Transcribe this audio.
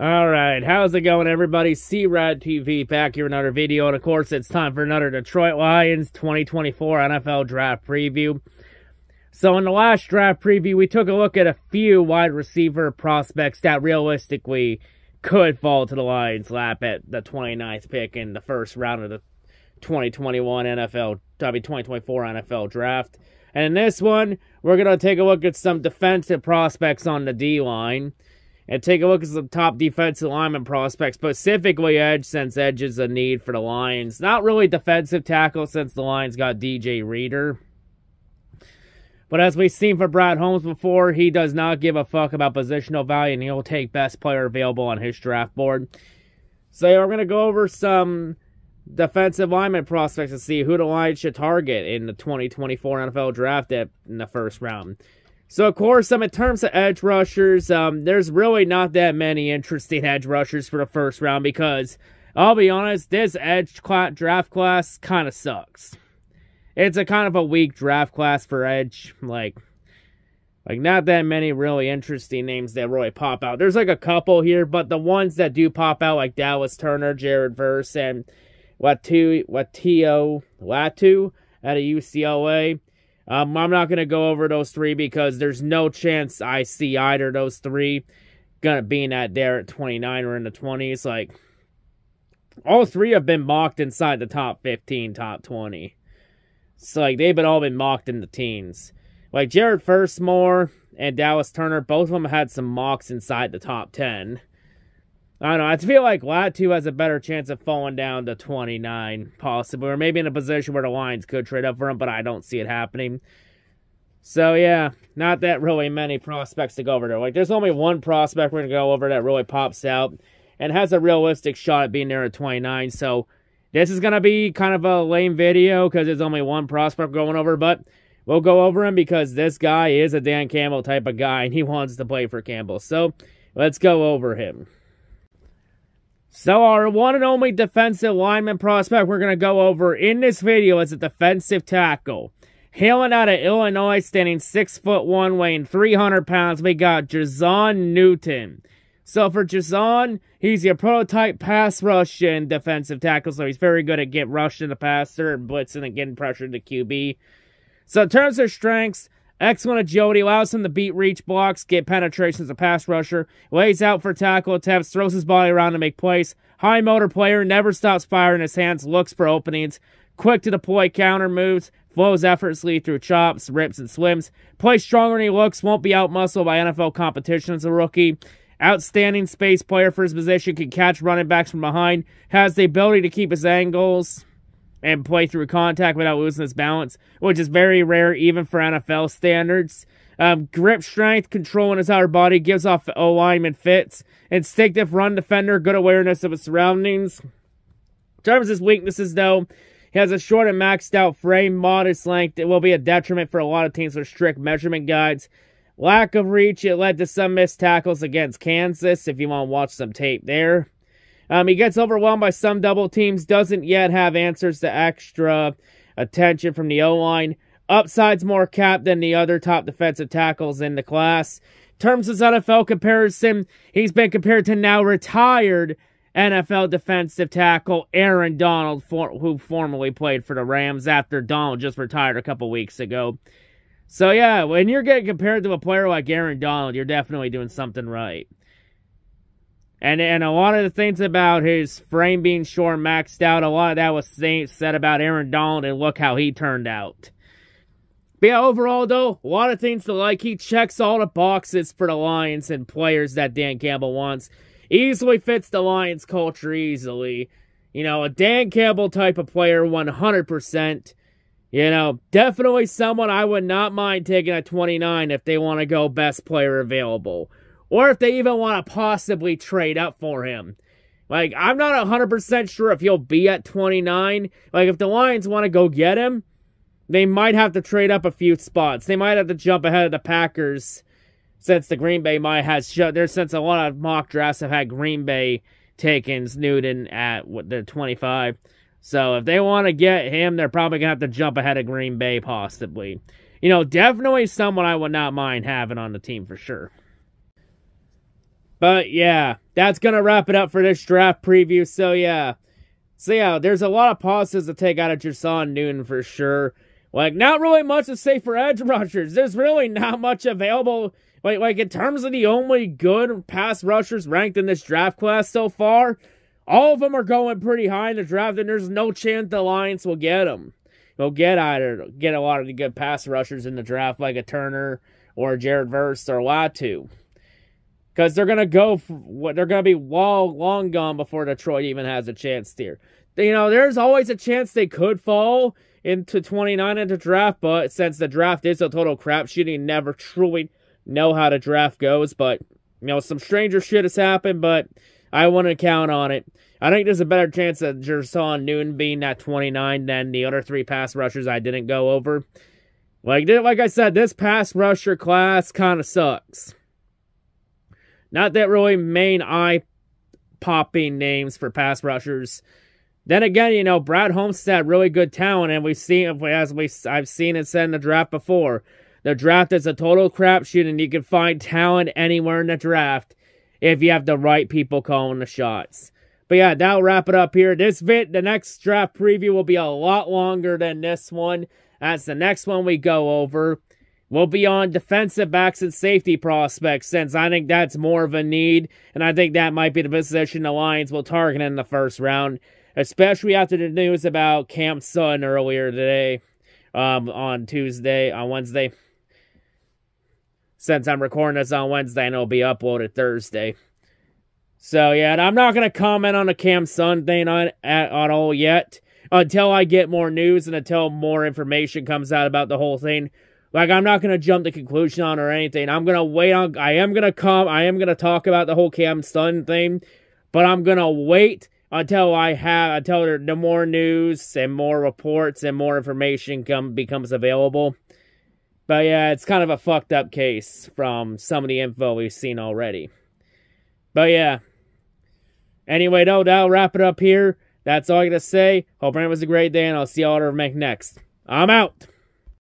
Alright, how's it going, everybody? C-RadTV back here with another video, and of course it's time for another Detroit Lions 2024 NFL Draft Preview. So in the last draft preview, we took a look at a few wide receiver prospects that realistically could fall to the Lions' lap at the 29th pick in the first round of the 2024 NFL Draft. And in this one, we're going to take a look at some defensive prospects on the D-line. And take a look at some top defensive lineman prospects, specifically edge, since edge is a need for the Lions. Not really defensive tackle, since the Lions got DJ Reader. But as we've seen from Brad Holmes before, he does not give a fuck about positional value, and he'll take best player available on his draft board. So yeah, we're going to go over some defensive lineman prospects to see who the Lions should target in the 2024 NFL Draft in the first round. So, of course, in terms of edge rushers, there's really not that many interesting edge rushers for the first round because, I'll be honest, this edge draft class kind of sucks. It's a kind of a weak draft class for edge. Like not that many really interesting names that really pop out. There's like a couple here, but the ones that do pop out, like Dallas Turner, Jared Verse, and Latu out of UCLA. I'm not going to go over those three because there's no chance I see either of those three being there at 29 or in the 20s. Like, all three have been mocked inside the top 15, top 20. So, like, they've all been mocked in the teens. Like, Jared Firstmore and Dallas Turner, both of them had some mocks inside the top 10. I don't know. I feel like Latu has a better chance of falling down to 29, possibly. Or maybe in a position where the Lions could trade up for him, but I don't see it happening. So, yeah, not that really many prospects to go over there. Like, there's only one prospect we're going to go over that really pops out and has a realistic shot at being there at 29. So, this is going to be kind of a lame video because there's only one prospect going over, but we'll go over him because this guy is a Dan Campbell type of guy, and he wants to play for Campbell. So, let's go over him. So our one and only defensive lineman prospect we're going to go over in this video is a defensive tackle. Hailing out of Illinois, standing 6'1", weighing 300 pounds, we got Jazon Newton. So for Jazon, he's your prototype pass rushing defensive tackle, so he's very good at getting rushed in the passer and blitzing and getting pressure to QB. So in terms of strengths, excellent agility, allows him to beat reach blocks, get penetration as a pass rusher, lays out for tackle attempts, throws his body around to make plays. High motor player, never stops firing his hands, looks for openings, quick to deploy counter moves, flows effortlessly through chops, rips, and swims. Plays stronger than he looks, won't be outmuscled by NFL competition as a rookie. Outstanding space player for his position, can catch running backs from behind, has the ability to keep his angles and play through contact without losing his balance, which is very rare even for NFL standards. Grip strength, controlling his outer body, gives off O-lineman fits. Instinctive run defender, good awareness of his surroundings. In terms of his weaknesses, though, he has a short and maxed out frame, modest length. It will be a detriment for a lot of teams with strict measurement guides. Lack of reach, it led to some missed tackles against Kansas, if you want to watch some tape there. He gets overwhelmed by some double teams, doesn't yet have answers to extra attention from the O-line. Upside's more capped than the other top defensive tackles in the class. In terms of NFL comparison, he's been compared to now retired NFL defensive tackle Aaron Donald, who formerly played for the Rams after Donald just retired a couple weeks ago. So yeah, when you're getting compared to a player like Aaron Donald, you're definitely doing something right. And a lot of the things about his frame being short and maxed out, a lot of that was said about Aaron Donald, and look how he turned out. But yeah, overall, though, a lot of things to like. He checks all the boxes for the Lions and players that Dan Campbell wants. Easily fits the Lions culture easily. You know, a Dan Campbell type of player, 100%. You know, definitely someone I would not mind taking at 29 if they want to go best player available. Or if they even want to possibly trade up for him. Like, I'm not 100% sure if he'll be at 29. Like, if the Lions want to go get him, they might have to trade up a few spots. They might have to jump ahead of the Packers, since the Green Bay since a lot of mock drafts have had Green Bay taking Newton at the 25. So, if they want to get him, they're probably going to have to jump ahead of Green Bay, possibly. You know, definitely someone I would not mind having on the team for sure. But yeah, that's going to wrap it up for this draft preview. So yeah, there's a lot of positives to take out of Jerson Newton for sure. Like, not really much to say for edge rushers. There's really not much available. Like in terms of the only good pass rushers ranked in this draft class so far, all of them are going pretty high in the draft, and there's no chance the Lions will get them. They'll get a lot of the good pass rushers in the draft, like a Turner or Jared Verse or Latu. Because they're going to be long gone before Detroit even has a chance here. You know, there's always a chance they could fall into 29 in the draft, but since the draft is a total crapshoot, you never truly know how the draft goes. But, you know, some stranger shit has happened, but I wouldn't count on it. I think there's a better chance of Jerson Newton being at 29 than the other 3 pass rushers I didn't go over. Like I said, this pass rusher class kind of sucks. Not that really main eye-popping names for pass rushers. Then again, you know, Brad Homestead had really good talent, and I've seen it said in the draft before. The draft is a total crapshoot, and you can find talent anywhere in the draft if you have the right people calling the shots. But yeah, that'll wrap it up here. The next draft preview will be a lot longer than this one. That's the next one we go over. We'll be on defensive backs and safety prospects, since I think that's more of a need, and I think that might be the position the Lions will target in the first round, especially after the news about Cam Sutton earlier today, on Wednesday. Since I'm recording this on Wednesday, and it'll be uploaded Thursday. So yeah, and I'm not going to comment on the Cam Sutton thing at all yet, until I get more news and until more information comes out about the whole thing. Like, I'm not going to jump to conclusion on or anything. I'm going to wait on, I am going to talk about the whole Cam Sutton thing, but I'm going to wait until the more news and more reports and more information becomes available. But yeah, it's kind of a fucked up case from some of the info we've seen already. But yeah. Anyway, that'll wrap it up here. That's all I got to say. Hope everyone has a great day, and I'll see y'all next. I'm out.